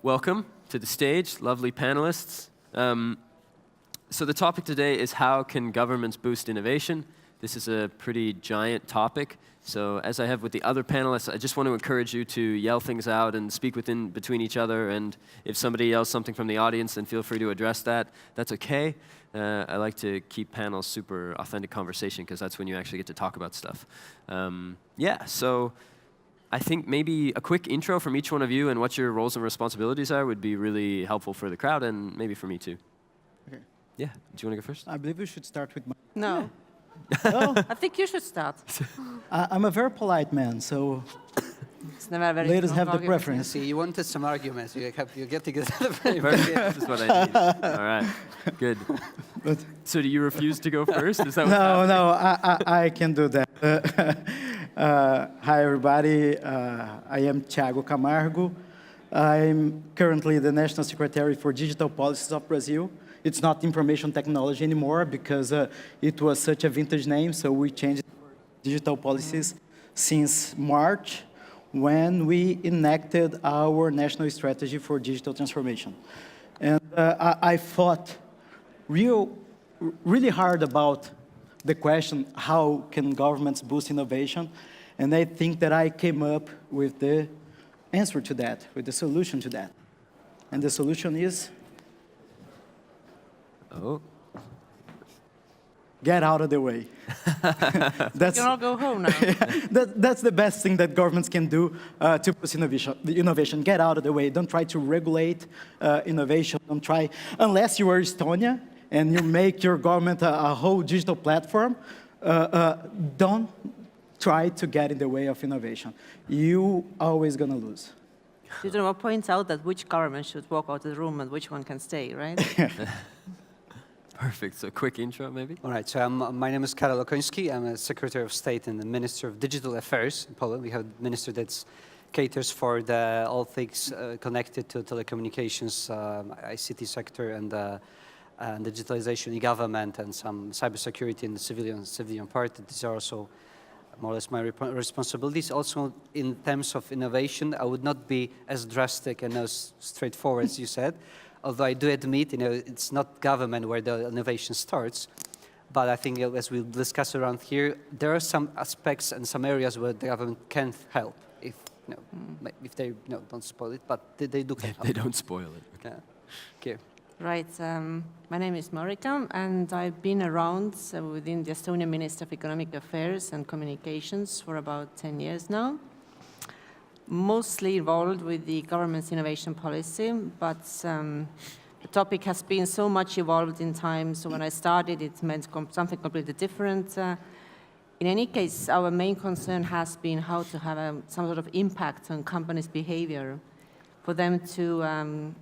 welcome to the stage, lovely panelists. So the topic today is how can governments boost innovation? This is a pretty giant topic. So as I have with the other panelists, I just want to encourage you to yell things out and speak between each other. And if somebody yells something from the audience, then feel free to address that. That's okay. I like to keep panels super authentic conversation because that's when you actually get to talk about stuff. Yeah, so I think maybe a quick intro from each one of you and what your roles and responsibilities are would be really helpful for the crowd and maybe for me too. Okay. Yeah, do you want to go first? I believe we should start with No. Yeah. Oh, I think you should start. I'm a very polite man, so It's never very ladies strong have the argument. preference. See, you wanted some arguments. You get to get Perfect. This is what I need. All right, good. But So do you refuse to go first? Is that what's happening? no, I can do that. Hi, everybody. I am Thiago Camarko. I'm currently the National Secretary for Digital Policies of Brazil. It's not information technology anymore because it was such a vintage name, so we changed digital policies since March when we enacted our national strategy for digital transformation. And I thought really hard about the question, how can governments boost innovation? And I think that I came up with the answer to that, with the solution to that. And the solution is Oh. get out of the way. You can all go home now. That's the best thing that governments can do to boost innovation. Get out of the way. Don't try to regulate innovation. Don't try, unless you are Estonia and you make your government a whole digital platform, don't try to get in the way of innovation. You always gonna lose. Diderot points out that which government should walk out of the room and which one can stay, right? Perfect. So quick intro, maybe? All right, so my name is Karol Okonski. I'm a Secretary of State and the Minister of Digital Affairs in Poland. We have a minister that caters for all things connected to telecommunications, ICT sector, and digitalization in government, and some cybersecurity in the civilian part. These are also more or less my responsibilities. Also, in terms of innovation, I would not be as drastic and as straightforward as you said. Although I do admit, it's not government where the innovation starts. But I think as we'll discuss around here, there are some aspects and some areas where the government can help if they don't spoil it, but they do help. They don't spoil it. Okay. Okay. Right. My name is Marika, and I've been around within the Estonian Ministry of Economic Affairs and Communications for about 10 years now. Mostly involved with the government's innovation policy, but the topic has been so much evolved in time, so when I started it meant something completely different. In any case, our main concern has been how to have some sort of impact on companies' behavior, for them to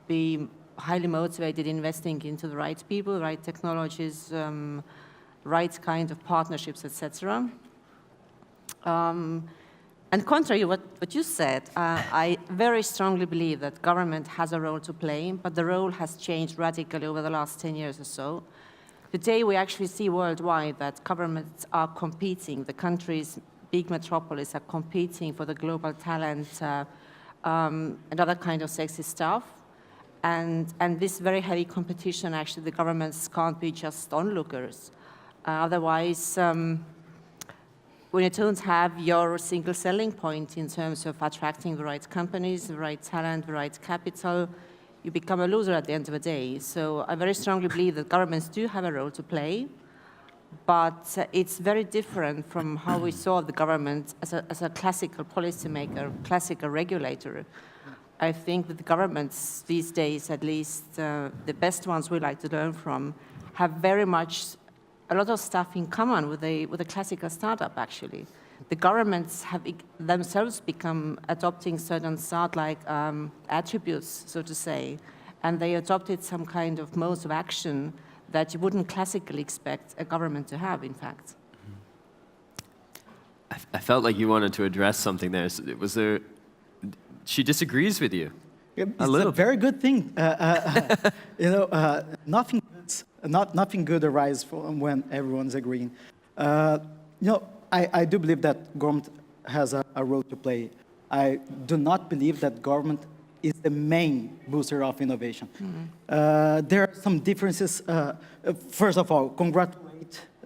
be highly motivated investing into the right people, right technologies, right kind of partnerships, etc. And contrary to what you said, I very strongly believe that government has a role to play, but the role has changed radically over the last 10 years or so. Today, we actually see worldwide that governments are competing. The countries, big metropolis, are competing for the global talent and other kind of sexy stuff. And this very heavy competition, actually, the governments can't be just onlookers. Otherwise, when you don't have your single selling point in terms of attracting the right companies, the right talent, the right capital, you become a loser at the end of the day. So I very strongly believe that governments do have a role to play, but it's very different from how we saw the government as a classical policymaker, classical regulator. I think that the governments these days, at least the best ones we like to learn from, have very much a lot of stuff in common with a classical startup, actually. The governments have themselves become adopting certain start-like attributes, so to say, and they adopted some kind of modes of action that you wouldn't classically expect a government to have, in fact. I felt like you wanted to address something there. Was there? She disagrees with you. It's a very good thing. Nothing good arises from when everyone's agreeing. I do believe that government has a role to play. I do not believe that government is the main booster of innovation. There are some differences. First of all,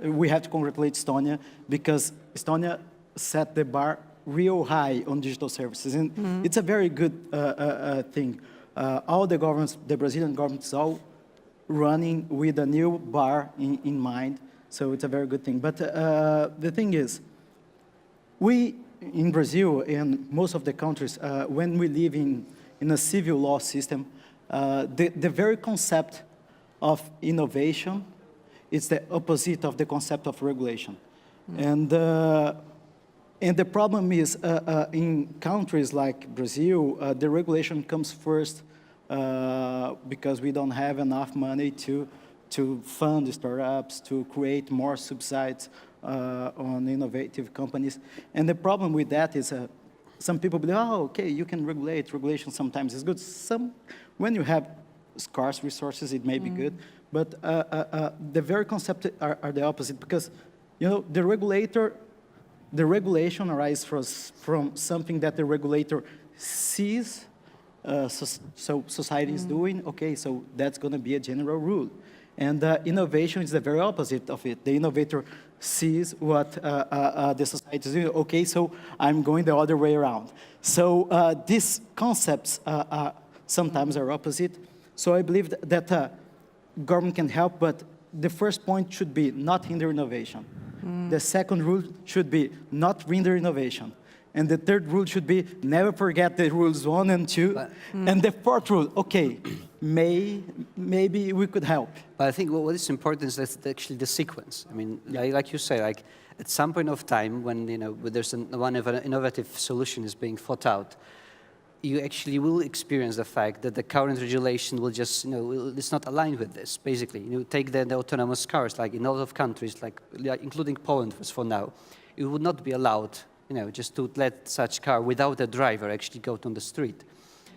we have to congratulate Estonia because Estonia set the bar real high on digital services. And it's a very good thing. All the governments, the Brazilian government is all running with a new bar in mind. So it's a very good thing. But the thing is, we in Brazil and most of the countries, when we live in a civil law system, the very concept of innovation is the opposite of the concept of regulation. And the problem is, in countries like Brazil, the regulation comes first because we don't have enough money to fund startups, to create more subsidies on innovative companies. And the problem with that is some people believe, oh, okay, you can regulate. Regulation sometimes is good. When you have scarce resources, it may be good. But the very concept are the opposite because, you know, the regulation arises from something that the regulator sees so society is doing. Okay, so that's going to be a general rule. And innovation is the very opposite of it. The innovator sees what the society is doing. Okay, so I'm going the other way around. So these concepts sometimes are opposite. So I believe that government can help, but the first point should be not hinder innovation. The second rule should be not hinder innovation. And the third rule should be never forget the rules 1 and 2. And the fourth rule, okay, maybe we could help. But I think what is important is that actually the sequence. I mean, like you say, like at some point of time when there's one of an innovative solution is being thought out, you actually will experience the fact that the current regulation will just, it's not aligned with this. Basically, take the autonomous cars, like in a lot of countries, like including Poland for now, it would not be allowed, just to let such car without a driver actually go on the street.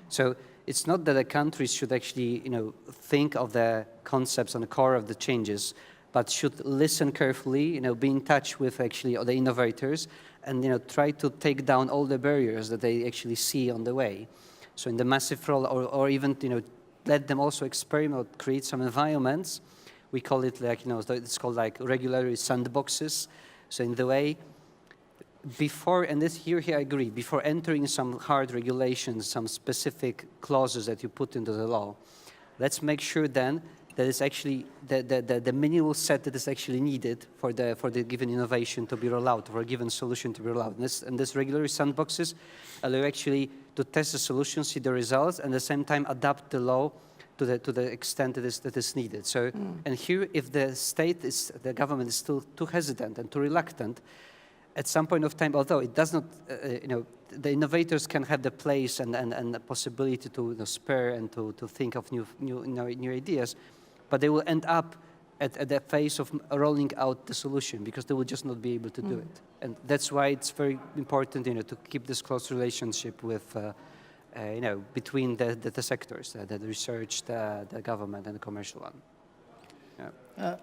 So it's not that the countries should actually, think of the concepts on the core of the changes, but should listen carefully, be in touch with actually the innovators, and try to take down all the barriers that they actually see on the way. So in the massive role, or even let them also experiment, create some environments. We call it like it's called like regulatory sandboxes. So in the way, before, and this here I agree, before entering some hard regulations, some specific clauses that you put into the law, let's make sure then that it's actually the minimal set that is actually needed for the given innovation to be rolled out, for a given solution to be rolled out. And this regulatory sandboxes allow actually to test the solution, see the results, and at the same time adapt the law to the extent that is needed. So, and here, if the government is still too hesitant and too reluctant, at some point of time, although it does not, the innovators can have the place and the possibility to spare and to think of new ideas, but they will end up at the phase of rolling out the solution because they will just not be able to do it. And that's why it's very important, to keep this close relationship with, between the sectors, the research, the government, and the commercial one. Yeah.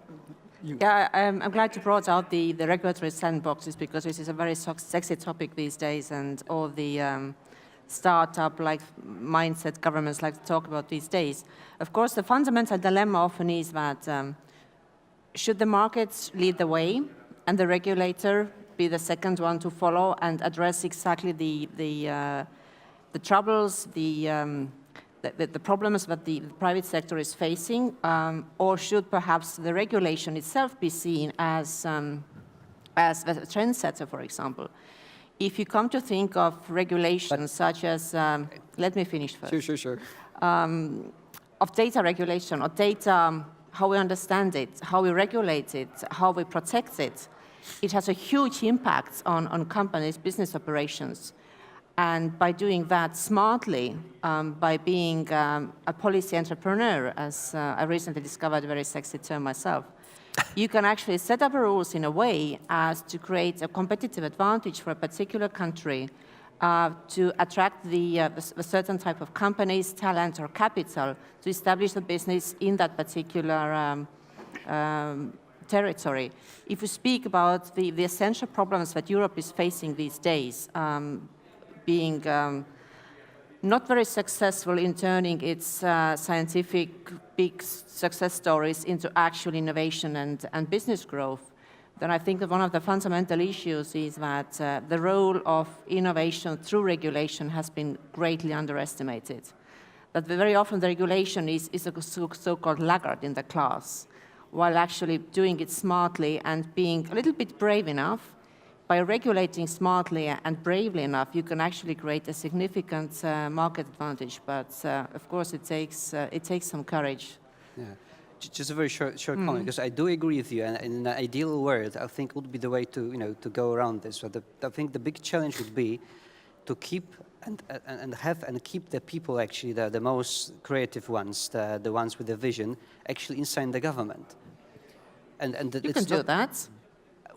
I'm glad you brought out the regulatory sandboxes because this is a very sexy topic these days, and all the startup-like mindset governments like to talk about these days. Of course, the fundamental dilemma often is that should the markets lead the way and the regulator be the second one to follow and address exactly the troubles, the problems that the private sector is facing, or should perhaps the regulation itself be seen as a trendsetter, for example? If you come to think of regulations such as, let me finish first. Sure. Of data regulation, or data, how we understand it, how we regulate it, how we protect it, it has a huge impact on companies' business operations. And by doing that smartly, by being a policy entrepreneur, as I recently discovered a very sexy term myself, you can actually set up rules in a way as to create a competitive advantage for a particular country to attract a certain type of companies, talent, or capital to establish the business in that particular territory. If we speak about the essential problems that Europe is facing these days, being not very successful in turning its scientific big success stories into actual innovation and business growth, then I think that one of the fundamental issues is that the role of innovation through regulation has been greatly underestimated. That very often the regulation is a so-called laggard in the class, while actually doing it smartly and being a little bit brave enough. By regulating smartly and bravely enough, you can actually create a significant market advantage. But of course, it takes some courage. Yeah. Just a very short comment, because I do agree with you. And in an ideal world, I think would be the way to go around this. So I think the big challenge would be to keep and keep the people, actually the most creative ones, the ones with the vision, actually inside the government. And You can do that.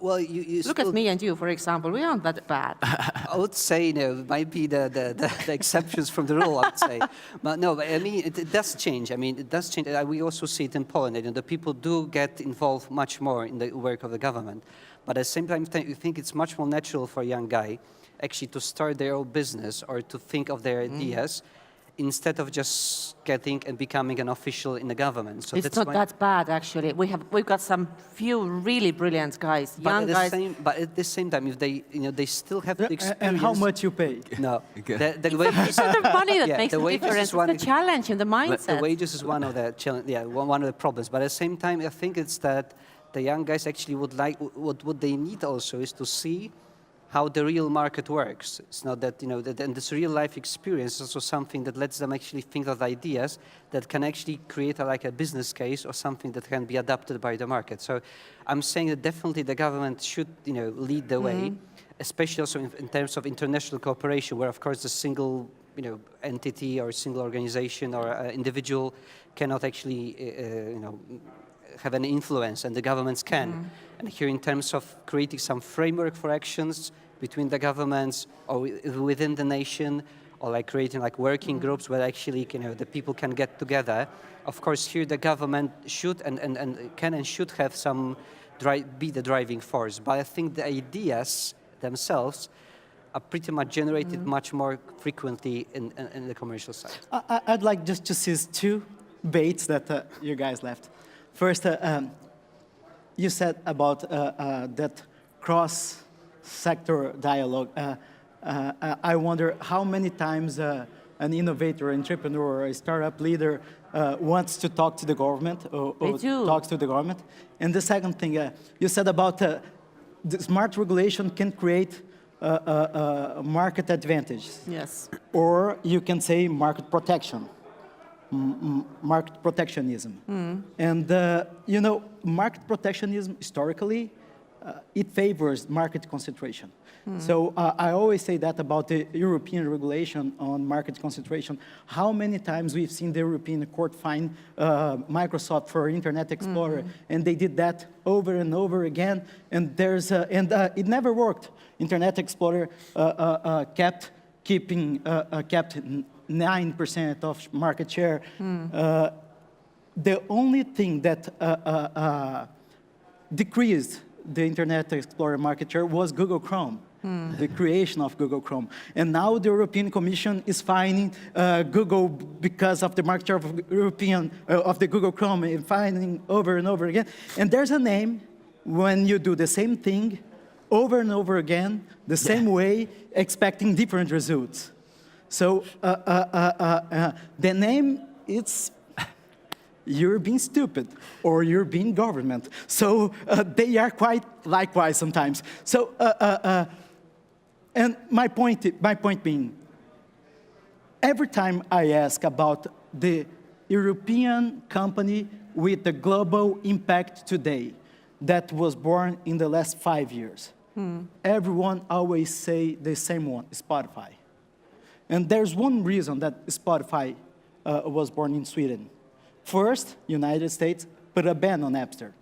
Well, you Look at me and you, for example. We aren't that bad. I would say, might be the exceptions from the rule, I would say. But no, but I mean, it does change. I mean, it does change. We also see it in Poland. The people do get involved much more in the work of the government. But at the same time, you think it's much more natural for a young guy actually to start their own business or to think of their ideas instead of just getting and becoming an official in the government. So it's not that bad, actually. We've got some few really brilliant guys, young guys. But at the same time, if they still have the experience. And how much you pay? No, It's not the money that makes the difference. It's the challenge in the mindset. The wages is one of the challenge. Yeah, one of the problems. But at the same time, I think it's that the young guys actually would like what they need also is to see how the real market works. It's not that, and this real life experience is also something that lets them actually think of ideas that can actually create a business case or something that can be adapted by the market. So I'm saying that definitely the government should, lead the way, especially also in terms of international cooperation, where of course the single, entity or single organization or individual cannot actually, have an influence, and the governments can. And here in terms of creating some framework for actions between the governments or within the nation, or creating working groups where actually the people can get together. Of course, here the government should and can and should have some be the driving force. But I think the ideas themselves are pretty much generated much more frequently in the commercial side. I'd like just to seize two baits that you guys left. First, you said about that cross-sector dialogue. I wonder how many times an innovator, entrepreneur, or a startup leader wants to talk to the government or talks to the government. And the second thing, you said about the smart regulation can create market advantages. Yes. Or you can say market protection. Market protectionism. And, market protectionism, historically, it favors market concentration. So I always say that about the European regulation on market concentration. How many times we've seen the European Court find Microsoft for Internet Explorer, and they did that over and over again, and it never worked. Internet Explorer kept 9% of market share. The only thing that decreased the Internet Explorer market share was Google Chrome, the creation of Google Chrome. And now the European Commission is fining Google because of the market share of the Google Chrome, and fining over and over again. And there's a name when you do the same thing over and over again, the same way, expecting different results. So the name, it's you're being stupid or you're being government. So they are quite likewise sometimes. So and my point being, every time I ask about the European company with the global impact today that was born in the last 5 years, everyone always say the same one, Spotify. And there's one reason that Spotify was born in Sweden. First, United States put a ban on Napster.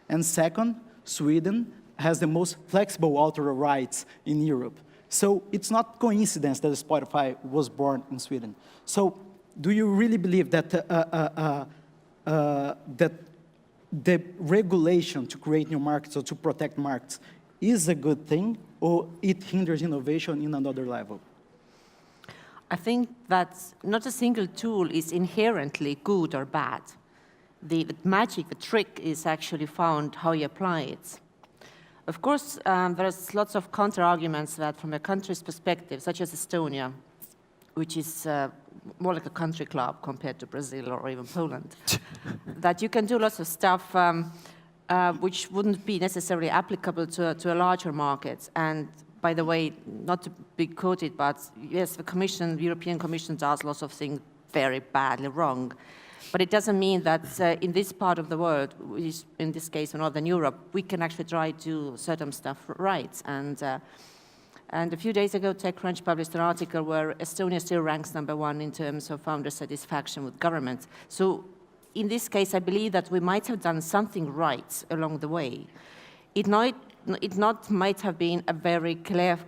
And second, Sweden has the most flexible author rights in Europe. So it's not coincidence that Spotify was born in Sweden. So do you really believe that that the regulation to create new markets or to protect markets is a good thing, or it hinders innovation in another level? I think that not a single tool is inherently good or bad. The magic, the trick is actually found how you apply it. Of course, there's lots of counter-arguments that from a country's perspective, such as Estonia, which is more like a country club compared to Brazil or even Poland, that you can do lots of stuff which wouldn't be necessarily applicable to a larger market. And by the way, not to be quoted, but yes, the European Commission does lots of things very badly wrong. But it doesn't mean that in this part of the world, which is in this case in Northern Europe, we can actually try to do certain stuff right. And a few days ago, TechCrunch published an article where Estonia still ranks #1 in terms of founder satisfaction with government. So in this case, I believe that we might have done something right along the way. It might have been a very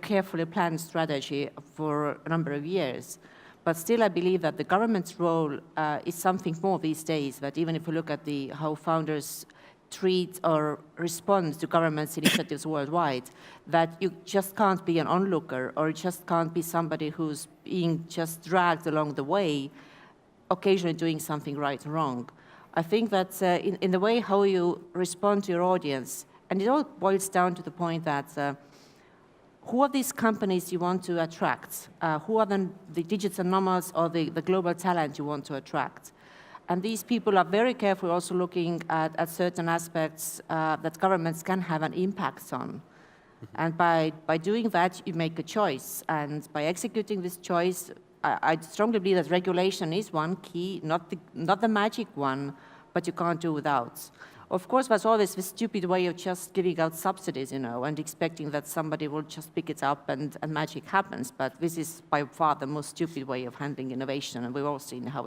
carefully planned strategy for a number of years. But still, I believe that the government's role is something more these days, that even if we look at how founders treat or respond to government's initiatives worldwide, that you just can't be an onlooker or just can't be somebody who's being just dragged along the way, occasionally doing something right or wrong. I think that in the way how you respond to your audience, and it all boils down to the point that who are these companies you want to attract? Who are the digital nomads or the global talent you want to attract? And these people are very careful also looking at certain aspects that governments can have an impact on. And by doing that, you make a choice. And by executing this choice, I strongly believe that regulation is one key, not the magic one, but you can't do without. Of course, there's always this stupid way of just giving out subsidies, and expecting that somebody will just pick it up and magic happens. But this is by far the most stupid way of handling innovation, and we've all seen how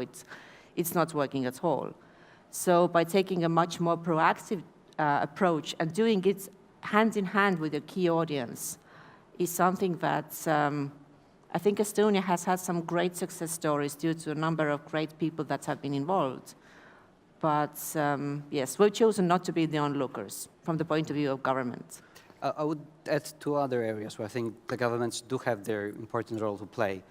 it's not working at all. So by taking a much more proactive approach and doing it hand in hand with your key audience is something that I think Estonia has had some great success stories due to a number of great people that have been involved. But yes, we've chosen not to be the onlookers from the point of view of government. I would add two other areas where I think the governments do have their important role to play.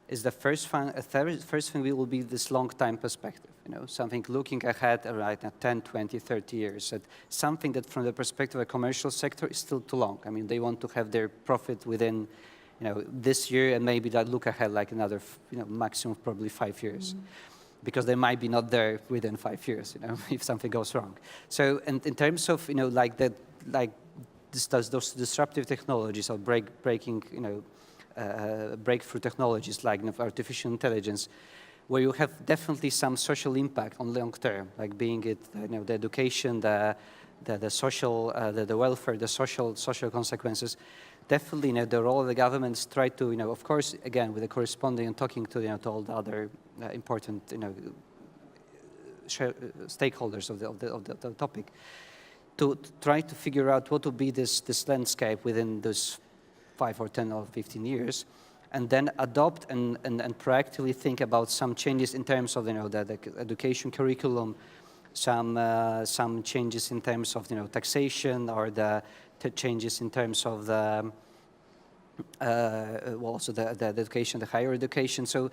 Is the first thing will be this long-time perspective, something looking ahead right at 10, 20, 30 years. Something that from the perspective of the commercial sector is still too long. I mean, they want to have their profit within this year and maybe that look ahead like another maximum probably 5 years. Because they might be not there within 5 years, if something goes wrong. So, and in terms of, those disruptive technologies or breakthrough technologies like artificial intelligence, where you have definitely some social impact on long term, like being it, the education, the social, the welfare, the social consequences. Definitely, the role of the governments try to, of course, again, with the corresponding and talking to, to all the other important, stakeholders of the topic, to try to figure out what will be this landscape within those 5 or 10 or 15 years, and then adopt and proactively think about some changes in terms of, the education curriculum, some changes in terms of, taxation or the changes in terms of the also the education, the higher education. So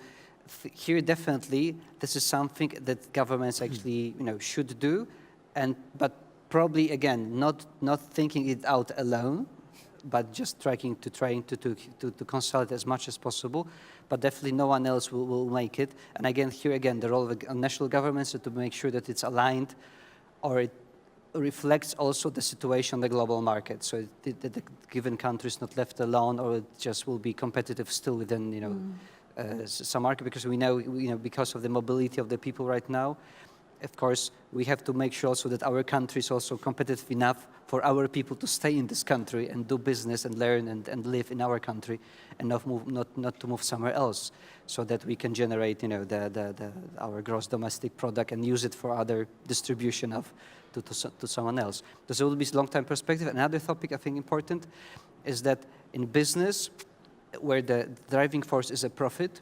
here definitely this is something that governments actually should do, but probably again not thinking it out alone, but just trying to consult as much as possible. But definitely no one else will make it. And again, the role of the national governments is to make sure that it's aligned, or it reflects also the situation on the global market. So the given country is not left alone, or it just will be competitive still within some market, because we know because of the mobility of the people right now. Of course, we have to make sure also that our country is also competitive enough for our people to stay in this country and do business and learn and live in our country, and not to move somewhere else, so that we can generate our gross domestic product and use it for other distribution to someone else. There will be long-term perspective. Another topic I think important is that in business, where the driving force is a profit,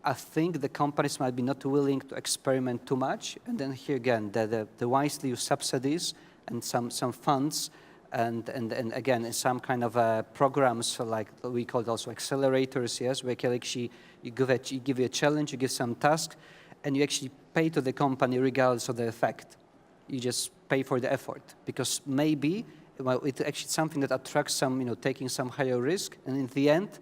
I think the companies might be not willing to experiment too much. And then here again, the wisely used subsidies and some funds and again, in some kind of programs, so like we call it also accelerators, yes, where actually you give you a challenge, you give some task, and you actually pay to the company regardless of the effect. You just pay for the effort, because maybe it's actually something that attracts some, taking some higher risk, and in the end,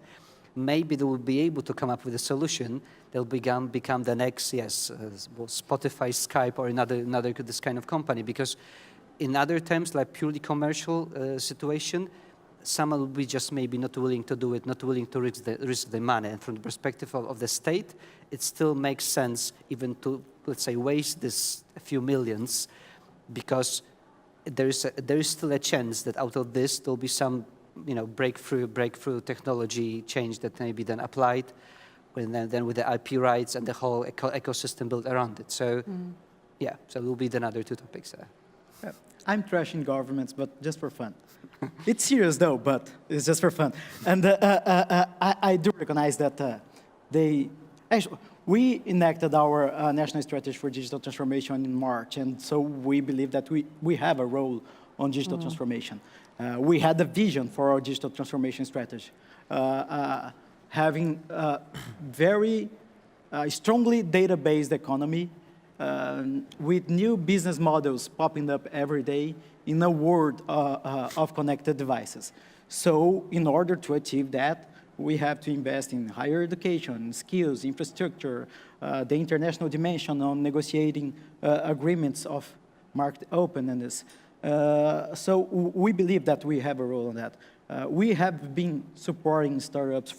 maybe they will be able to come up with a solution that will become the next, Spotify, Skype, or another this kind of company, because in other terms, like purely commercial situation, someone will be just maybe not willing to do it, not willing to risk the money. And from the perspective of the state, it still makes sense even to, let's say, waste this a few millions, because there is still a chance that out of this there'll be some, breakthrough technology change that may be then applied, and then with the IP rights and the whole ecosystem built around it. So, yeah, so it will be the other two topics there. I'm trashing governments, but just for fun. It's serious though, but it's just for fun. And I do recognize that we enacted our national strategy for digital transformation in March, and so we believe that we have a role on digital transformation. We had a vision for our digital transformation strategy, having very strongly data-based economy, with new business models popping up every day in a world of connected devices. So in order to achieve that, we have to invest in higher education, skills, infrastructure, the international dimension on negotiating agreements of market openness. So we believe that we have a role in that. We have been supporting startups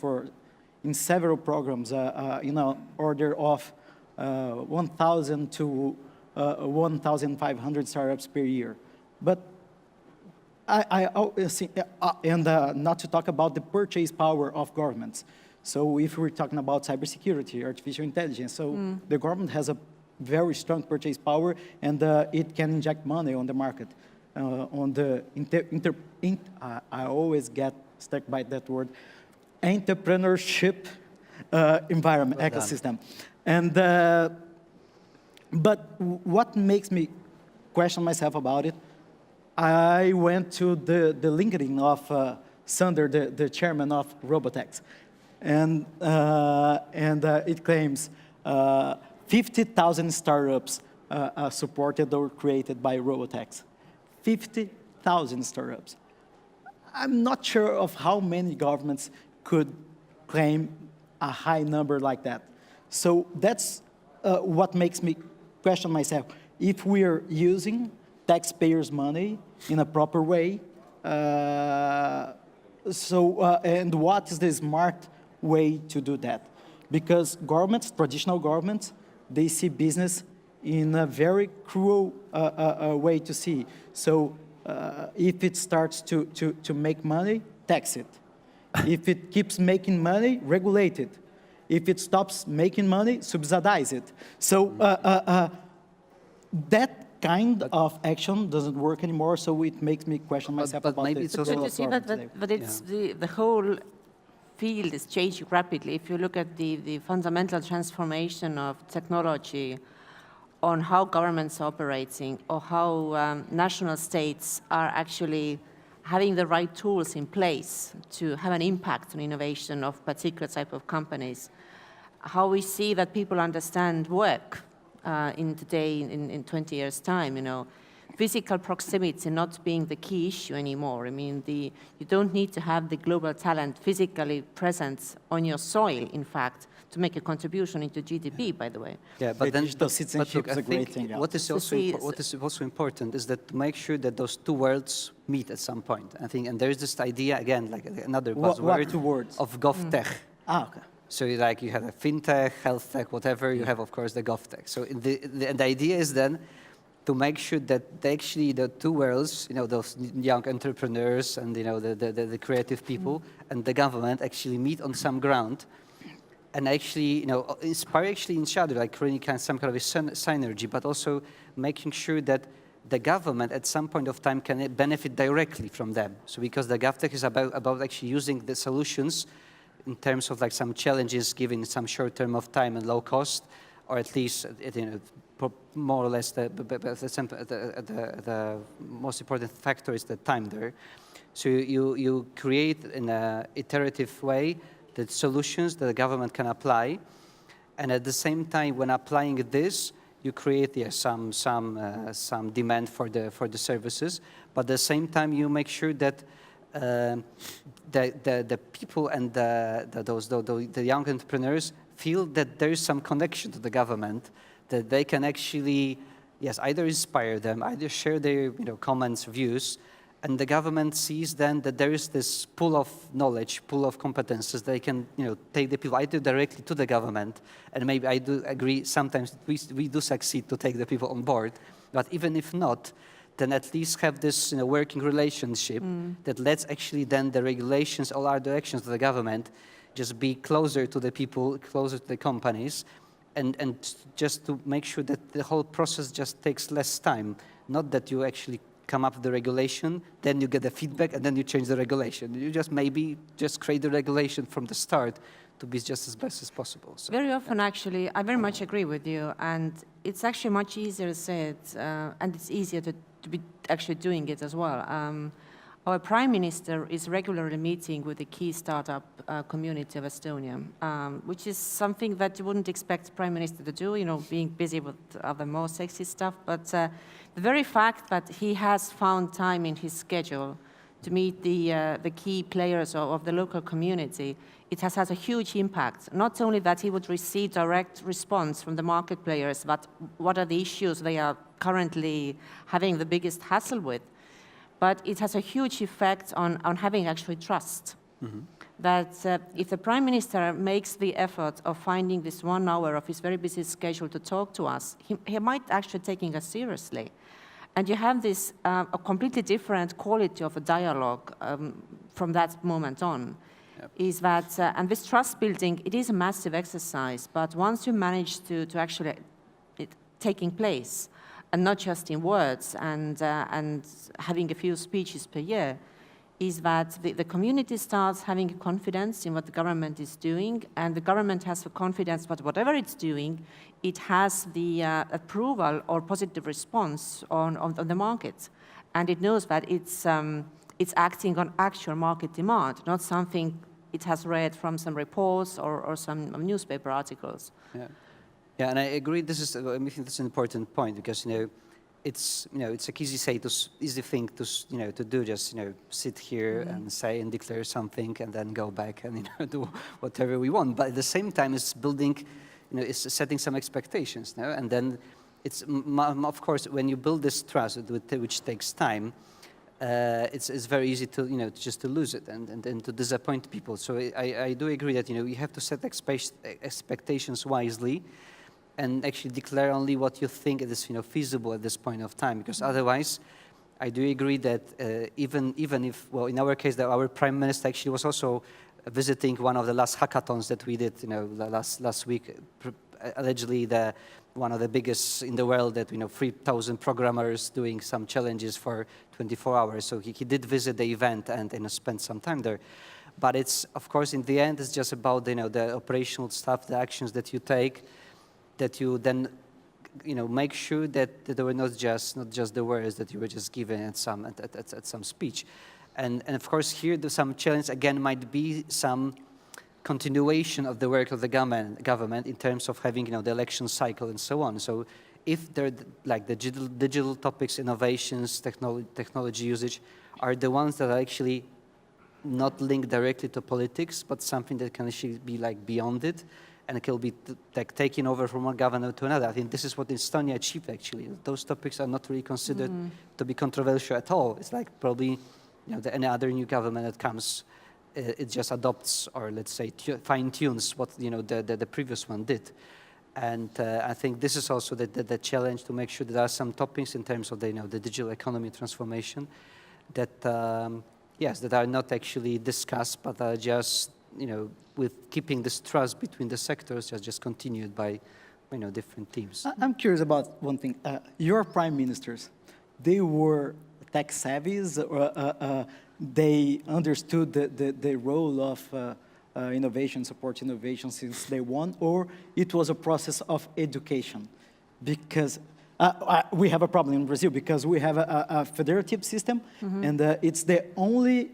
in several programs in order of 1,000 to 1,500 startups per year. But I always see, and not to talk about the purchase power of governments. So if we're talking about cybersecurity, artificial intelligence, so the government has a very strong purchase power, and it can inject money on the market, on the I always get stuck by that word, entrepreneurship environment, ecosystem. And, but what makes me question myself about it, I went to the LinkedIn of Sander, the chairman of Robotex, and it claims 50,000 startups supported or created by Robotex. 50,000 startups. I'm not sure of how many governments could claim a high number like that. So that's what makes me question myself. If we're using taxpayers' money in a proper way, and what is the smart way to do that? Because governments, traditional governments, they see business in a very cruel way to see. So if it starts to make money, tax it. If it keeps making money, regulate it. If it stops making money, subsidize it. So that kind of action doesn't work anymore, so it makes me question myself about maybe the it's also But you see that it's the whole field is changing rapidly. If you look at the fundamental transformation of technology on how governments are operating or how national states are actually having the right tools in place to have an impact on innovation of particular type of companies, how we see that people understand work in today, in 20 years' time, physical proximity not being the key issue anymore. I mean, you don't need to have the global talent physically present on your soil, in fact, to make a contribution into GDP, by the way. Yeah, but then digital citizenship is a great thing. What is also important is that to make sure that those two worlds meet at some point. I think, and there is this idea again, like another buzzword what two words? of GovTech. Okay. So like you have a fintech, health tech, whatever. You have, of course, the GovTech. So the idea is then to make sure that actually the two worlds, those young entrepreneurs and the creative people and the government actually meet on some ground. And actually, inspire each other, like creating some kind of a synergy, but also making sure that the government at some point of time can benefit directly from them. So because the GovTech is about actually using the solutions in terms of like some challenges given some short term of time and low cost, or at least more or less the most important factor is the time there. So you create in an iterative way the solutions that the government can apply, and at the same time, when applying this, you create some demand for the services, but at the same time you make sure that the people and the young entrepreneurs feel that there is some connection to the government, that they can actually, yes, either inspire them, either share their comments, views, and the government sees then that there is this pool of knowledge, pool of competences. They can take the people either directly to the government, and maybe I do agree sometimes we do succeed to take the people on board, but even if not, then at least have this working relationship that lets actually then the regulations, all our directions to the government, just be closer to the people, closer to the companies, and just to make sure that the whole process just takes less time. Not that you actually come up with the regulation, then you get the feedback, and then you change the regulation. You just maybe just create the regulation from the start to be just as best as possible. So, very often, actually, I very much agree with you, and it's actually much easier said, and it's easier to be actually doing it as well. Our Prime Minister is regularly meeting with the key startup community of Estonia, which is something that you wouldn't expect Prime Minister to do, being busy with other more sexy stuff. But the very fact that he has found time in his schedule to meet the key players of the local community, it has had a huge impact. Not only that he would receive direct response from the market players, but what are the issues they are currently having the biggest hassle with, but it has a huge effect on having actually trust. Mm-hmm. That if the Prime Minister makes the effort of finding this 1 hour of his very busy schedule to talk to us, he might actually taking us seriously. And you have this a completely different quality of a dialogue from that moment on. Yep. Is that, and this trust building, it is a massive exercise, but once you manage to actually it taking place, and not just in words and having a few speeches per year, is that the community starts having confidence in what the government is doing, and the government has the confidence that whatever it's doing, it has the approval or positive response on the market. And it knows that it's acting on actual market demand, not something it has read from some reports or some newspaper articles. Yeah. Yeah, and I agree. I think that's an important point because it's a easy thing to do. Just sit here and say and declare something and then go back and do whatever we want. But at the same time, it's building, it's setting some expectations. And then it's of course when you build this trust, which takes time, it's very easy to just to lose it and to disappoint people. So I do agree that you have to set expectations wisely, and actually declare only what you think is feasible at this point of time. Because otherwise, I do agree that even if, well, in our case, that our Prime Minister actually was also visiting one of the last hackathons that we did, last week, allegedly one of the biggest in the world, that 3,000 programmers doing some challenges for 24 hours. So he did visit the event and spent some time there. But it's, of course, in the end, it's just about the operational stuff, the actions that you take, that you then make sure that there were not just the words that you were just given at some speech. And of course here some challenge again might be some continuation of the work of the government in terms of having the election cycle and so on. So if they're like the digital topics, innovations, technology usage are the ones that are actually not linked directly to politics, but something that can actually be like beyond it, and it can be like taken over from one governor to another. I think this is what Estonia achieved, actually. Those topics are not really considered to be controversial at all. It's like probably any other new government that comes, it just adopts, or let's say fine-tunes what the previous one did. And I think this is also the challenge, to make sure that there are some topics in terms of the digital economy transformation that, yes, that are not actually discussed, but are just with keeping this trust between the sectors just continued by different teams. I'm curious about one thing. Your prime ministers, they were tech savvies, or they understood the role innovation, support innovation since day one, or it was a process of education. Because we have a problem in Brazil because we have a federative system, and it's the only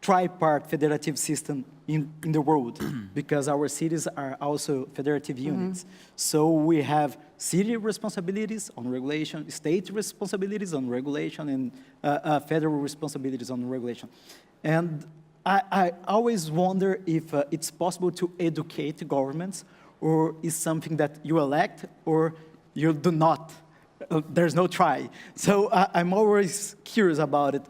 tripart federative system in the world, because our cities are also federative units. So we have city responsibilities on regulation, state responsibilities on regulation, and federal responsibilities on regulation. And I always wonder if it's possible to educate governments, or is something that you elect or you do not. There's no try. So I'm always curious about it.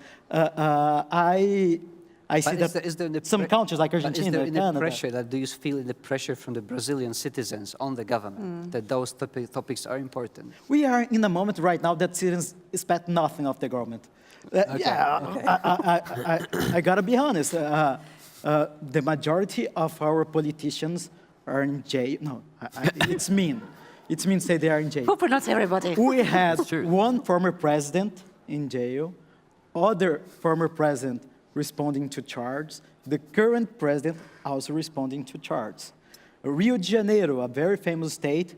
I see that some countries like Argentina, Is there Canada. the pressure that do you feel the pressure from the Brazilian citizens on the government that those topics are important? We are in a moment right now that citizens expect nothing of the government. I gotta be honest. The majority of our politicians are in jail. No, it's mean. It's mean to say they are in jail. But not everybody. We had one former president in jail, other former president responding to charges, the current president also responding to charges. Rio de Janeiro, a very famous state,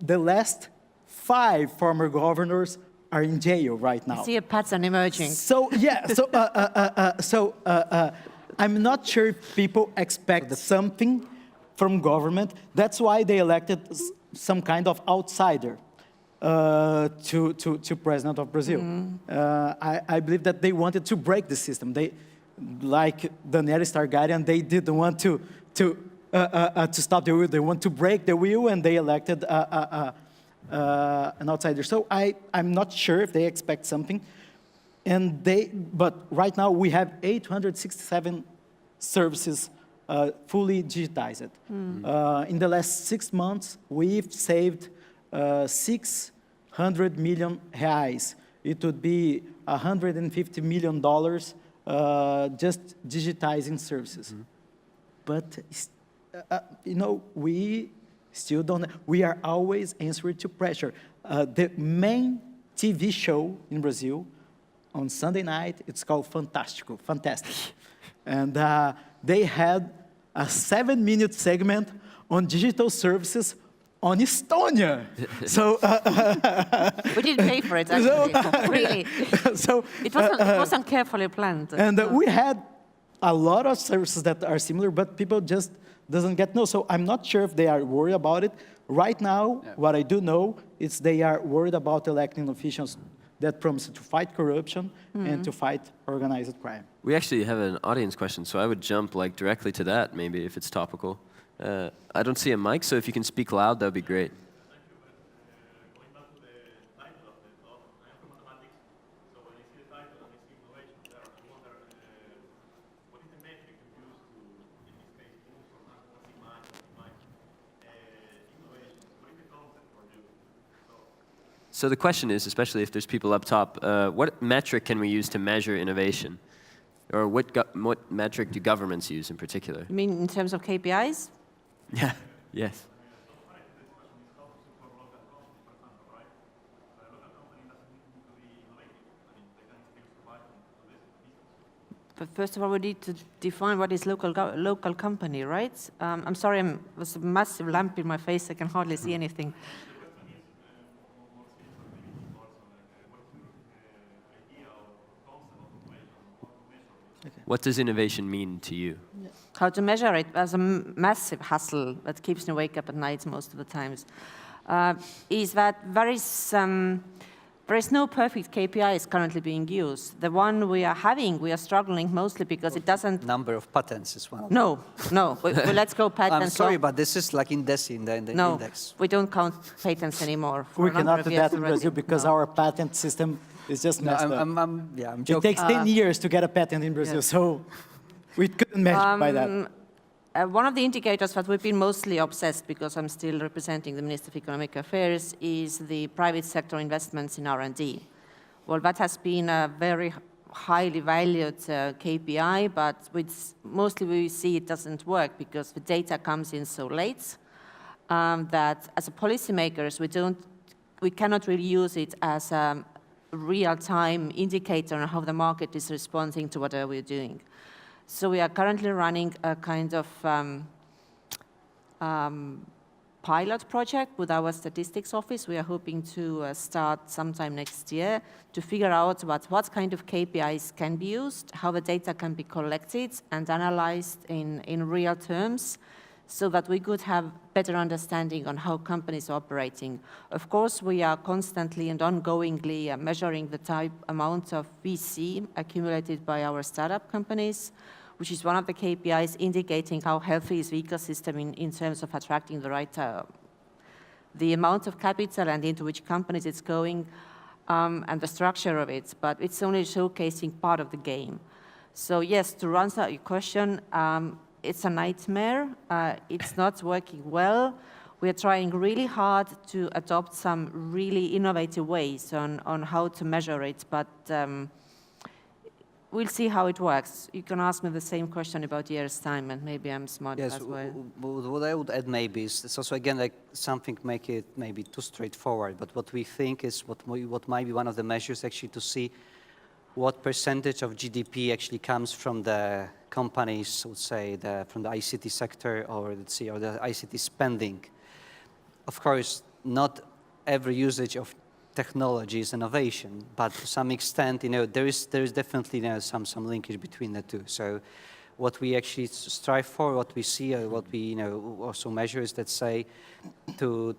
the last 5 former governors are in jail right now. I see a pattern emerging. So yeah, I'm not sure if people expect something from government. That's why they elected some kind of outsider to president of Brazil. I believe that they wanted to break the system. They, like Daenerys Targaryen, they didn't want to stop the wheel. They want to break the wheel, and they elected an outsider. So I'm not sure if they expect something. But right now we have 867 services fully digitized. In the last 6 months, we've saved 600 million reais. It would be $150 million just digitizing services. But we still don't. We are always answering to pressure. The main TV show in Brazil on Sunday night, it's called Fantastic. And they had a 7-minute segment on digital services on Estonia. So we didn't pay for it, actually. Really. So it wasn't carefully planned. And we had a lot of services that are similar, but people just doesn't get know. So I'm not sure if they are worried about it. Right now, what I do know is they are worried about electing officials that promise to fight corruption and to fight organized crime. We actually have an audience question, so I would jump directly to that, maybe, if it's topical. I don't see a mic, so if you can speak loud, that would be great. Going back to the title of the talk, I am from mathematics, so when I see the title and I see innovation there, I wonder what is the metric you use to, in this case, move from innovation? What is the concept for you? So the question is, especially if there's people up top, what metric can we use to measure innovation? Or what metric do governments use in particular? You mean in terms of KPIs? Yeah, yes. But first of all, we need to define what is local company, right? I'm sorry, there's a massive lamp in my face. I can hardly see anything. What does innovation mean to you? How to measure it as a massive hassle that keeps me awake up at night most of the times, is that there is no perfect KPIs currently being used. The one we are having, we are struggling mostly because it doesn't... Number of patents as well. No. Let's go patents. I'm sorry, but this is like in the index. We don't count patents anymore. We cannot do that in Brazil because our patent system is just messed up. I'm It joking. takes 10 years to get a patent in Brazil, so we couldn't measure by that. One of the indicators that we've been mostly obsessed, because I'm still representing the Minister of Economic Affairs, is the private sector investments in R&D. Well, that has been a very highly valued KPI, but mostly we see it doesn't work because the data comes in so late that as a policymakers, we cannot really use it as a real-time indicator on how the market is responding to whatever we're doing. So we are currently running a kind of pilot project with our statistics office. We are hoping to start sometime next year to figure out what kind of KPIs can be used, how the data can be collected and analyzed in real terms, so that we could have better understanding on how companies are operating. Of course, we are constantly and ongoingly measuring the amount of VC accumulated by our startup companies, which is one of the KPIs indicating how healthy is the ecosystem in terms of attracting the right, the amount of capital and into which companies it's going, and the structure of it, but it's only showcasing part of the game. So yes, to answer your question, it's a nightmare. It's not working well. We are trying really hard to adopt some really innovative ways on how to measure it, but we'll see how it works. You can ask me the same question about year's time, and maybe I'm smart as well. What I would add maybe is, it's also again like something make it maybe too straightforward, but what we think is what might be one of the measures actually to see what percentage of GDP actually comes from the companies, would say, from the ICT sector, or let's see, or the ICT spending. Of course, not every usage of technology is innovation, but to some extent, there is definitely some linkage between the two. So, what we actually strive for, what we see, what we also measure is, let's say, to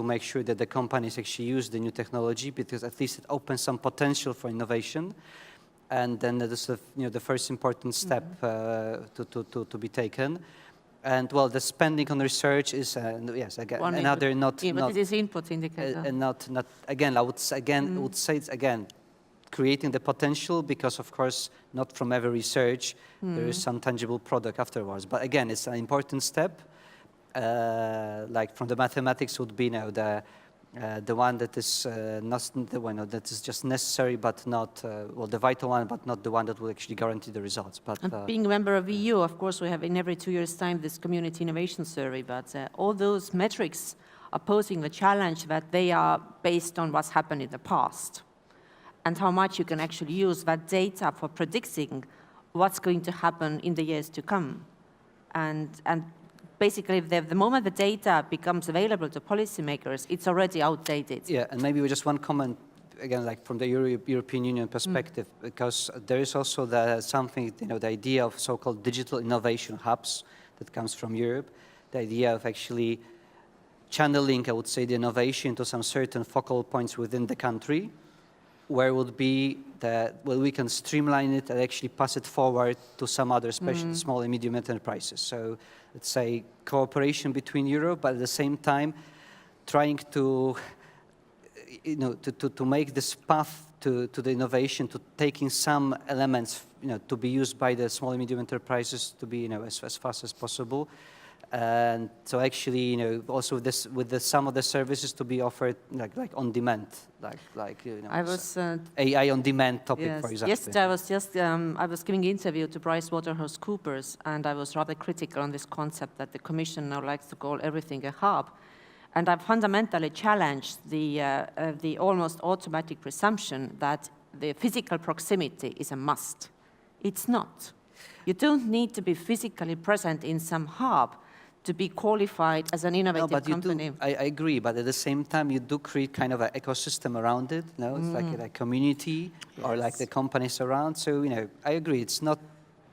make sure that the companies actually use the new technology, because at least it opens some potential for innovation, and then that is the first important step to be taken. And well, the spending on research is yes, again, another but it is input indicator. And not again. I would say it's again creating the potential, because of course not from every research there is some tangible product afterwards. But again, it's an important step. Like from the mathematics would be the one that is not the one that is just necessary, but not well, the vital one, but not the one that will actually guarantee the results. But being a member of EU, of course, we have in every 2 years' time this community innovation survey. But all those metrics are posing the challenge that they are based on what's happened in the past, and how much you can actually use that data for predicting what's going to happen in the years to come. And basically, the moment the data becomes available to policymakers, it's already outdated. Yeah, and maybe just one comment, again, like from the European Union perspective, because there is also something, the idea of so-called digital innovation hubs that comes from Europe, the idea of actually channeling, I would say, the innovation to some certain focal points within the country, where would be we can streamline it and actually pass it forward to some other small and medium enterprises. So let's say cooperation between Europe, but at the same time trying to to make this path to the innovation, to taking some elements to be used by the small and medium enterprises to be as fast as possible. And so actually, also with some of the services to be offered like on demand, I was AI on demand topic, yes. for example. Yesterday I was giving an interview to PricewaterhouseCoopers, and I was rather critical on this concept that the Commission now likes to call everything a hub. And I fundamentally challenged the almost automatic presumption that the physical proximity is a must. It's not. You don't need to be physically present in some hub to be qualified as an innovative company. I agree, but at the same time, you do create kind of an ecosystem around it. It's like a community, or like the companies around. So I agree. It's not.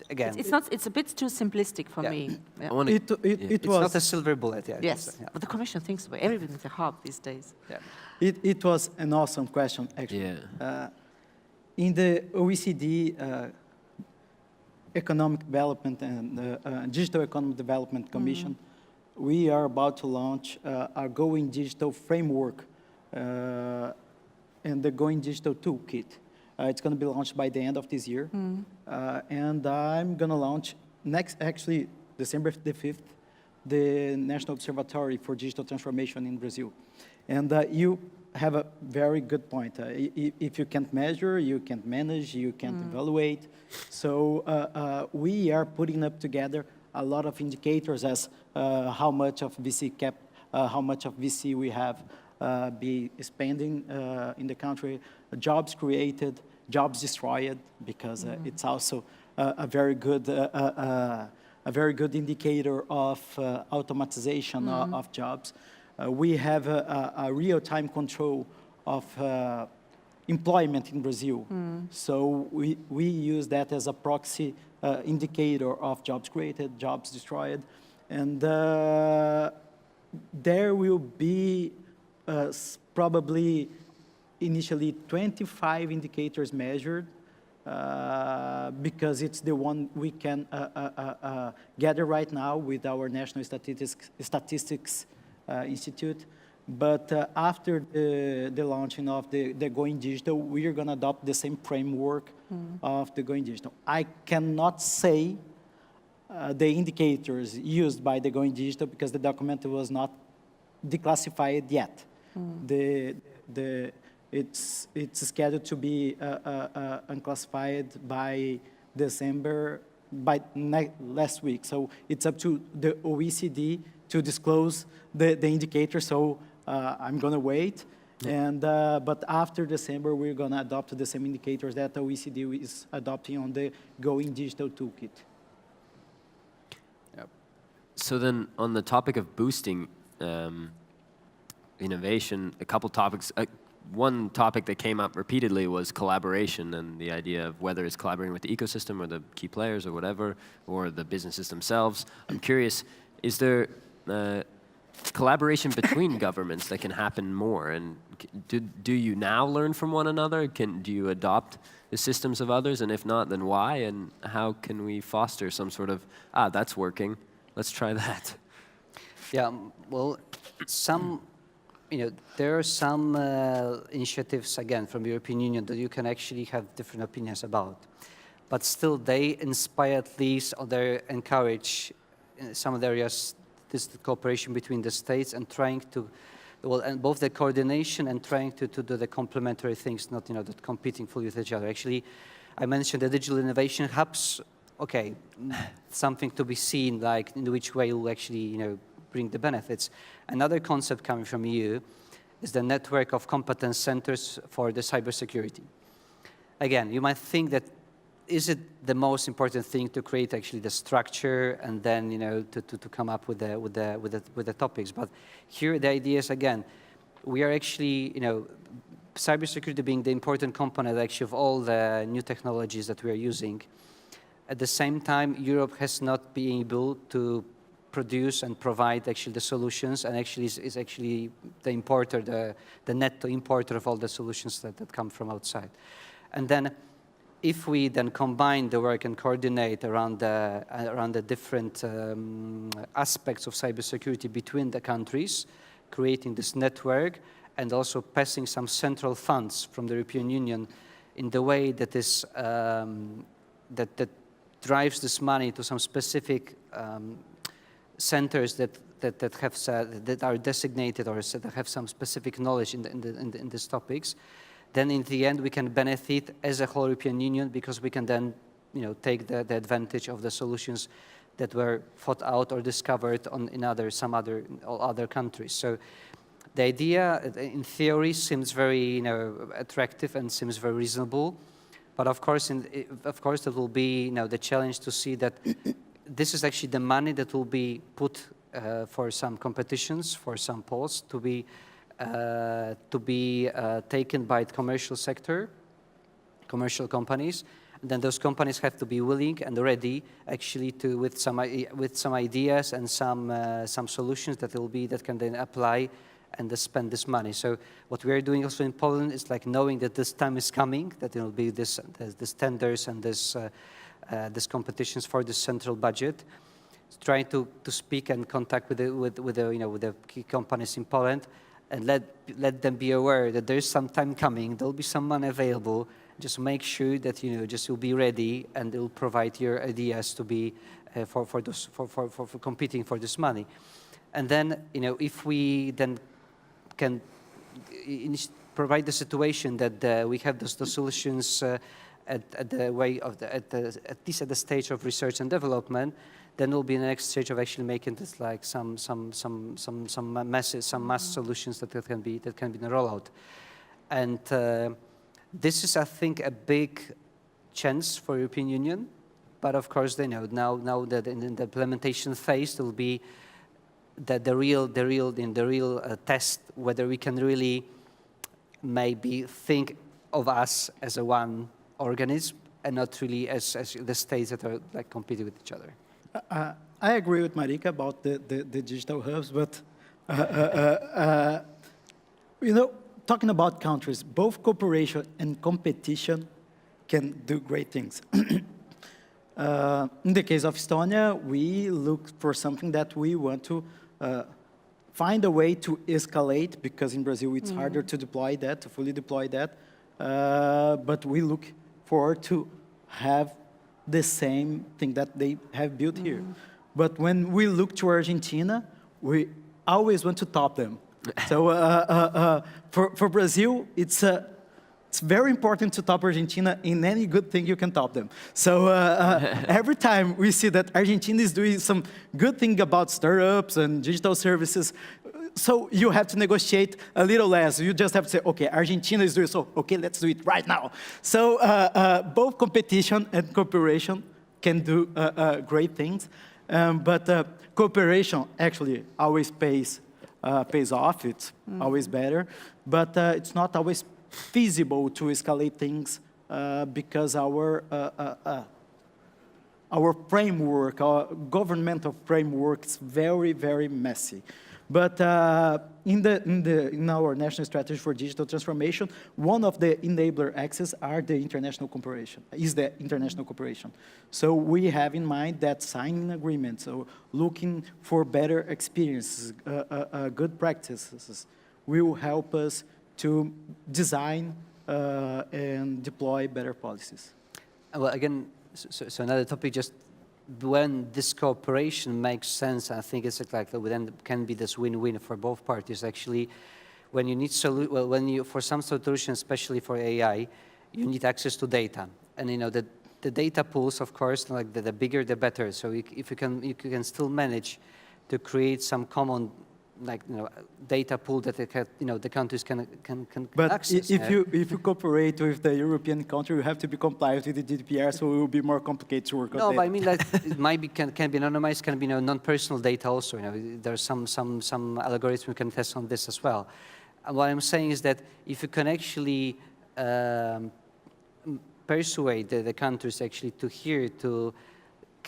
Again, it's a bit too simplistic for me. Yeah. It was was not a silver bullet. Yeah, yes, but the Commission thinks about everything's a hub these days. Yeah. It was an awesome question, actually. Yeah. In the OECD Economic Development and Digital Economic Development Commission, we are about to launch our Going Digital framework and the Going Digital Toolkit. It's going to be launched by the end of this year. And I'm going to launch actually, December the 5th, the National Observatory for Digital Transformation in Brazil. And you have a very good point. If you can't measure, you can't manage, you can't evaluate. So we are putting up together a lot of indicators as how much of VC we have be spending in the country, jobs created, jobs destroyed, because it's also a very good indicator of automatization of jobs. We have a real-time control of employment in Brazil. So we use that as a proxy indicator of jobs created, jobs destroyed. And there will be probably initially 25 indicators measured because it's the one we can gather right now with our National Statistics Institute. But after the launching of the Going Digital, we are going to adopt the same framework of the Going Digital. I cannot say the indicators used by the Going Digital because the document was not declassified yet. It's scheduled to be unclassified by December, by last week. So it's up to the OECD to disclose the indicator. So I'm going to wait. And, but after December, we're going to adopt the same indicators that the OECD is adopting on the Going Digital Toolkit. Yep. So then on the topic of boosting innovation, a couple topics. One topic that came up repeatedly was collaboration and the idea of whether it's collaborating with the ecosystem or the key players or whatever, or the businesses themselves. I'm curious, is there collaboration between governments that can happen more? And do you now learn from one another? Do you adopt the systems of others? And if not, then why? And how can we foster some sort of, that's working, let's try that? Yeah, well, there are some initiatives, again, from the European Union that you can actually have different opinions about. But still, they inspire at least, or they encourage in some of the areas, this cooperation between the states and trying to, well, and both the coordination and trying to do the complementary things, not, that competing fully with each other. Actually, I mentioned the digital innovation hubs. Okay, something to be seen, like in which way will actually, bring the benefits. Another concept coming from EU is the network of competence centers for the cybersecurity. Again, you might think that is it the most important thing to create actually the structure and then to come up with the topics. But here the idea is, again, we are actually cybersecurity being the important component actually of all the new technologies that we are using. At the same time, Europe has not been able to produce and provide actually the solutions, and actually is actually the importer, the netto importer of all the solutions that come from outside. And then if we then combine the work and coordinate around the different aspects of cybersecurity between the countries, creating this network and also passing some central funds from the European Union in the way that is that drives this money to some specific centers that are designated or that have some specific knowledge in these topics, then in the end we can benefit as a whole European Union because we can then take the advantage of the solutions that were thought out or discovered in other countries. So the idea in theory seems very attractive and seems very reasonable, but of course there will be the challenge to see that this is actually the money that will be put for some competitions, for some polls to be taken by the commercial sector, commercial companies. And then those companies have to be willing and ready actually to with some ideas and some solutions that can then apply and spend this money. So what we are doing also in Poland is like knowing that this time is coming, that there will be this tenders and this competitions for the central budget, trying to speak and contact with the key companies in Poland, and let them be aware that there is some time coming. There will be some money available. Just make sure that just you'll be ready, and they'll provide your ideas to be for competing for this money. And then if we then can provide the situation that we have the solutions at least at the stage of research and development, then we'll be in the next stage of actually making this like some mass solutions that can be rolled out. And this is, I think, a big chance for European Union But of course, they know now that in the implementation phase, there will be the real test whether we can really maybe think of us as a one organism and not really as the states that are like competing with each other. I agree with Marika about the digital hubs, but you know, talking about countries, both cooperation and competition can do great things. In the case of Estonia, we look for something that we want to find a way to escalate, because in Brazil it's harder to deploy that, to fully deploy that. But we look forward to have the same thing that they have built here. But when we look to Argentina, we always want to top them. So for Brazil, it's very important to top Argentina. In any good thing, you can top them. So every time we see that Argentina is doing some good thing about startups and digital services, so you have to negotiate a little less. You just have to say, okay, Argentina is doing so, okay, let's do it right now. So both competition and cooperation can do great things. But cooperation actually always pays off. It's always better. But it's not always feasible to escalate things because our framework, our governmental framework is very, very messy. But in our national strategy for digital transformation, one of the enabler axes are the international cooperation, So we have in mind that signing agreements, so looking for better experiences, good practices, will help us to design and deploy better policies. Well, again, so another topic, just when this cooperation makes sense, I think it's like then can be this win-win for both parties. Actually, when you need for some solutions, especially for AI, you need access to data, and you know the data pools, of course, like the bigger the better. So if you can still manage to create some common, like data pool that the countries can access. But if you cooperate with the European country, you have to be compliant with the GDPR, so it will be more complicated to work on. No, but I mean like it might be can be anonymized, can be non-personal data also. There's some algorithms we can test on this as well. And what I'm saying is that if you can actually persuade the countries actually to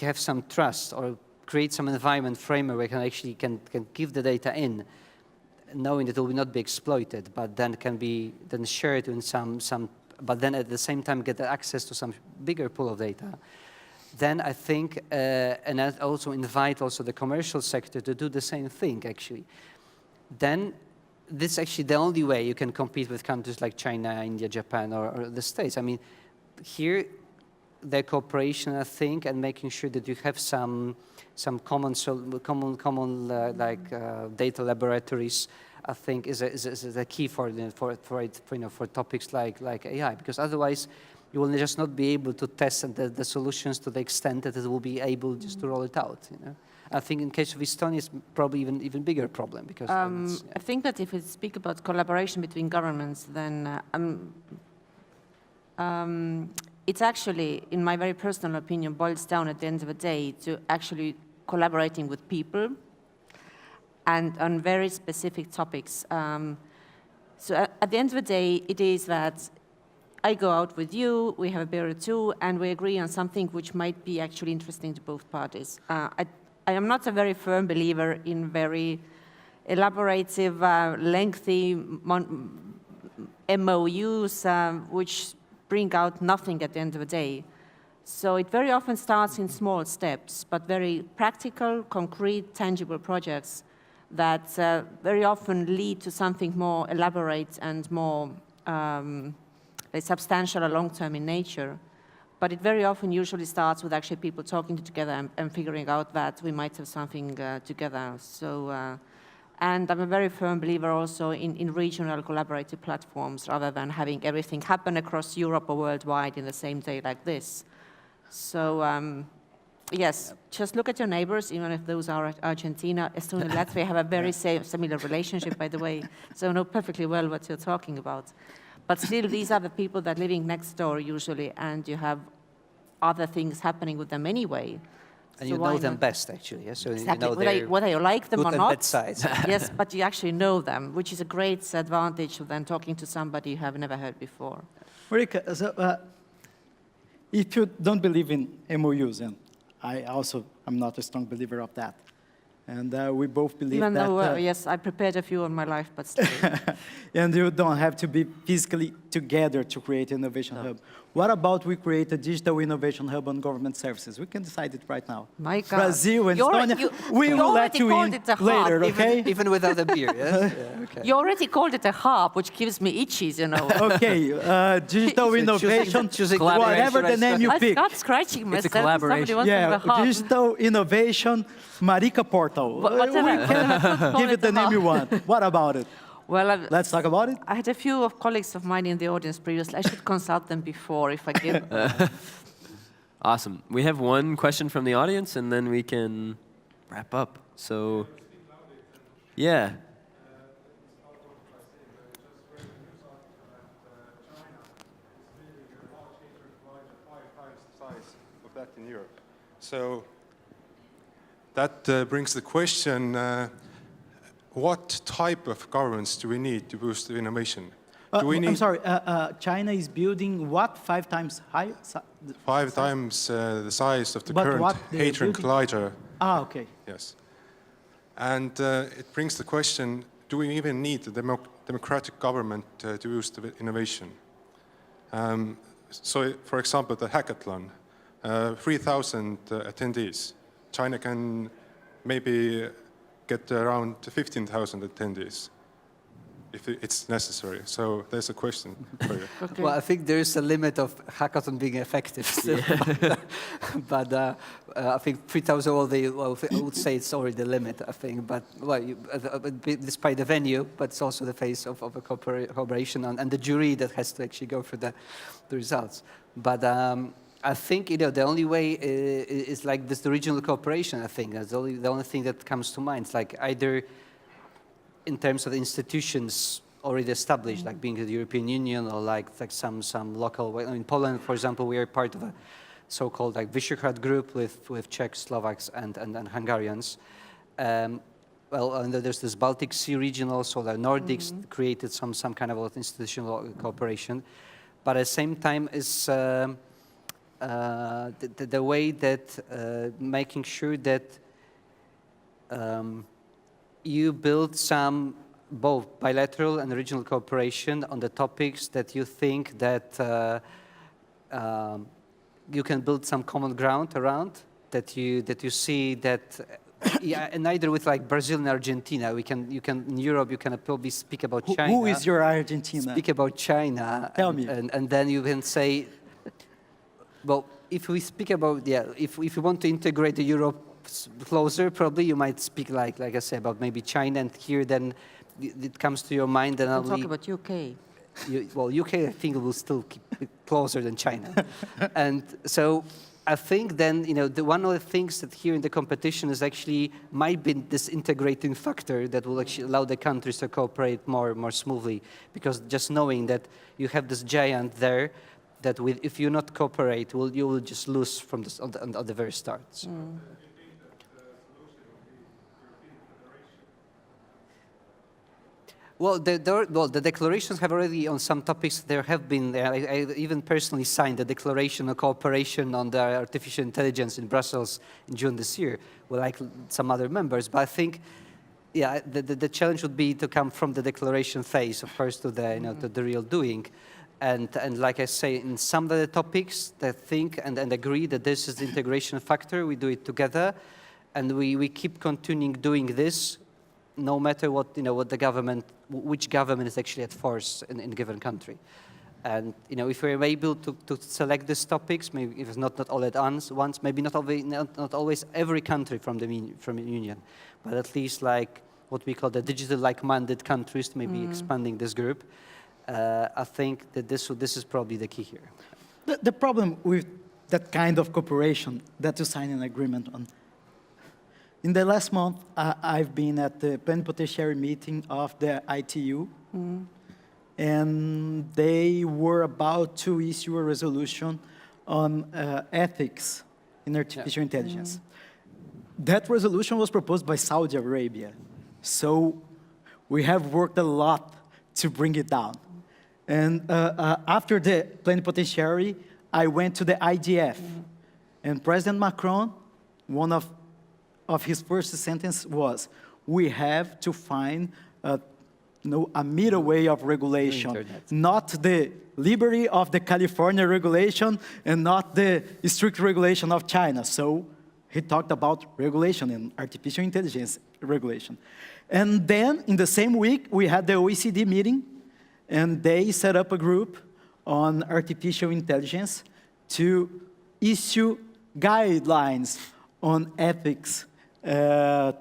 have some trust or create some environment framework where can give the data in, knowing that it will not be exploited, but then can be shared in some, but then at the same time get access to some bigger pool of data. Then I think, and I also invite also the commercial sector to do the same thing actually. Then this is actually the only way you can compete with countries like China, India, Japan, or the States. I mean, here, the cooperation, I think, and making sure that you have some common data laboratories, I think, is a key for topics like AI, because otherwise you will just not be able to test the solutions to the extent that it will be able just to roll it out. I think in case of Estonia, it's probably even bigger problem because I think that if we speak about collaboration between governments, then it's actually, in my very personal opinion, boils down at the end of the day to actually collaborating with people and on very specific topics. So at the end of the day, it is that I go out with you, we have a beer or two, and we agree on something which might be actually interesting to both parties. I am not a very firm believer in very elaborative, lengthy MOUs, which bring out nothing at the end of the day. So it very often starts in small steps, but very practical, concrete, tangible projects that very often lead to something more elaborate and more substantial or long-term in nature. But it very often usually starts with actually people talking together and figuring out that we might have something together. So, and I'm a very firm believer also in regional collaborative platforms rather than having everything happen across Europe or worldwide in the same day like this. So yes, just look at your neighbors, even if those are Argentina, Estonia, and Latvia have a very similar relationship, by the way, so know perfectly well what you're talking about. But still, these are the people that are living next door usually, and you have other things happening with them anyway. And So you why know them not? best, actually. Yeah? So Exactly. you know Whether you like them good or and not. bad sides. Yes, but you actually know them, which is a great advantage of then talking to somebody you have never heard before. Marika, so, if you don't believe in MOUs, and I also am not a strong believer of that, and we both believe Even that... though, yes, I prepared a few in my life, but still. and you don't have to be physically together to create an innovation hub. What about we create a digital innovation hub on government services? We can decide it right now. My God. Brazil and You Estonia, we will let already you called in it a hub. later, okay? Even without a beer, yes? Yeah, okay. You already called it a hub, which gives me itchies, you know. Okay, digital innovation, choosing whatever the name you I pick. start scratching myself. It's a collaboration. Somebody wants to have a Yeah, hub. digital innovation, Marika portal. Whatever. We can give it the name you want. What about it? Well, Let's talk about it. I had a few of colleagues of mine in the audience previously. I should consult them before if I give. Awesome. We have one question from the audience, and then we can wrap up. So, yeah. Of that in Europe. So that brings the question, what type of governments do we need to boost innovation? Do we need I'm sorry, China is building what, 5 times high? 5 times the size of the But current what they're Hadron building? Collider? Ah, okay. Yes. And it brings the question, do we even need a democratic government to boost the innovation? So, for example, the hackathon, 3,000 attendees. China can maybe get around 15,000 attendees if it's necessary. So there's a question for you. Okay. Well, I think there is a limit of hackathon being effective still. But I think 3,000, I would say it's already the limit, I think. But well, despite the venue, but it's also the face of a cooperation and the jury that has to actually go through the results. But I think the only way is like this, the regional cooperation. I think that's the only thing that comes to mind. It's like either in terms of the institutions already established, like being the European Union or like some local. In Poland, for example, we are part of a so-called like Visegrad group with Czechs, Slovaks, and Hungarians. Well, and there's this Baltic Sea region also. The Nordics created some kind of institutional cooperation, but at the same time is the way that making sure that you build some both bilateral and regional cooperation on the topics that you think that you can build some common ground around, that you see that yeah, and either with like Brazil and Argentina, in Europe you can probably speak about China. Who is your Argentina? Speak about China. Tell me. And then you can say, well, if we speak about, if you want to integrate the Europe closer, probably you might speak like I said, about maybe China, and here then it comes to your mind. And We'll talk about UK. UK, I think, will still keep it closer than China. And so I think then, one of the things that here in the competition is actually might be this integrating factor that will actually allow the countries to cooperate more smoothly, because just knowing that you have this giant there, that if you not cooperate, you will just lose from this on the very start. So. Well, the declarations have already, on some topics, there have been, I even personally signed the declaration of cooperation on the artificial intelligence in Brussels in June this year, with like some other members. But I think, the challenge would be to come from the declaration phase, of course, to the, to the real doing. And like I say, in some of the topics that think and agree that this is the integration factor, we do it together, and we keep continuing doing this, no matter what what the government, which government is actually at force in a given country. And if we're able to select these topics, maybe if it's not all at once, maybe not always every country from the Union, but at least like what we call the digital like-minded countries, maybe expanding this group. I think that this is probably the key here. The problem with that kind of cooperation that you sign an agreement on. In the last month, I've been at the plenipotentiary meeting of the ITU, and they were about to issue a resolution on ethics in artificial intelligence. That resolution was proposed by Saudi Arabia. So we have worked a lot to bring it down. And after the plenipotentiary, I went to the IDF. And President Macron, one of his first sentence was, we have to find a middle way of regulation, not the liberty of the California regulation and not the strict regulation of China. So he talked about regulation and artificial intelligence regulation. And then in the same week, we had the OECD meeting, and they set up a group on artificial intelligence to issue guidelines on ethics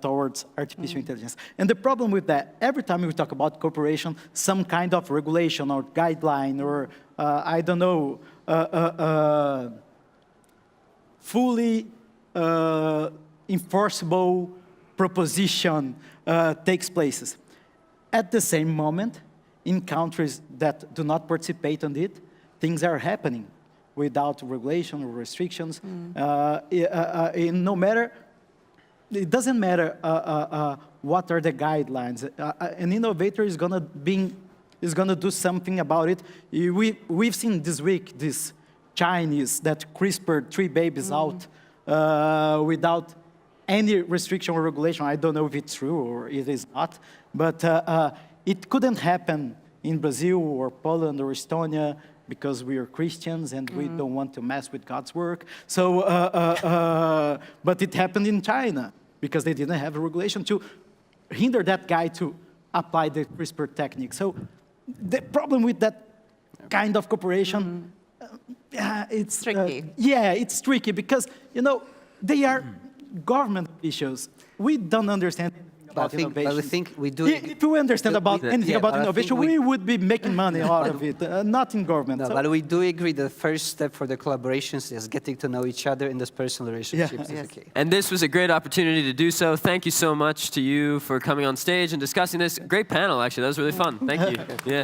towards artificial intelligence. And the problem with that, every time we talk about cooperation, some kind of regulation or guideline or, I don't know, fully enforceable proposition takes place. At the same moment, in countries that do not participate in it, things are happening without regulation or restrictions. No matter, it doesn't matter what are the guidelines. An innovator is gonna do something about it. We've seen this week this Chinese that CRISPR 3 babies out without any restriction or regulation. I don't know if it's true or it is not, but it couldn't happen in Brazil or Poland or Estonia because we are Christians and we don't want to mess with God's work. So, but it happened in China because they didn't have a regulation to hinder that guy to apply the CRISPR technique. So the problem with that kind of cooperation, it's tricky. Yeah, it's tricky because, you know, they are government officials. We don't understand about innovation. But I think we do. If we understand about anything about innovation, we would be making money out of it, not in government. No, So- but we do agree the first step for the collaborations is getting to know each other in this personal relationships. Yes. Okay. And this was a great opportunity to do so. Thank you so much to you for coming on stage and discussing this. Great panel, actually. That was really fun. Thank you. Yeah.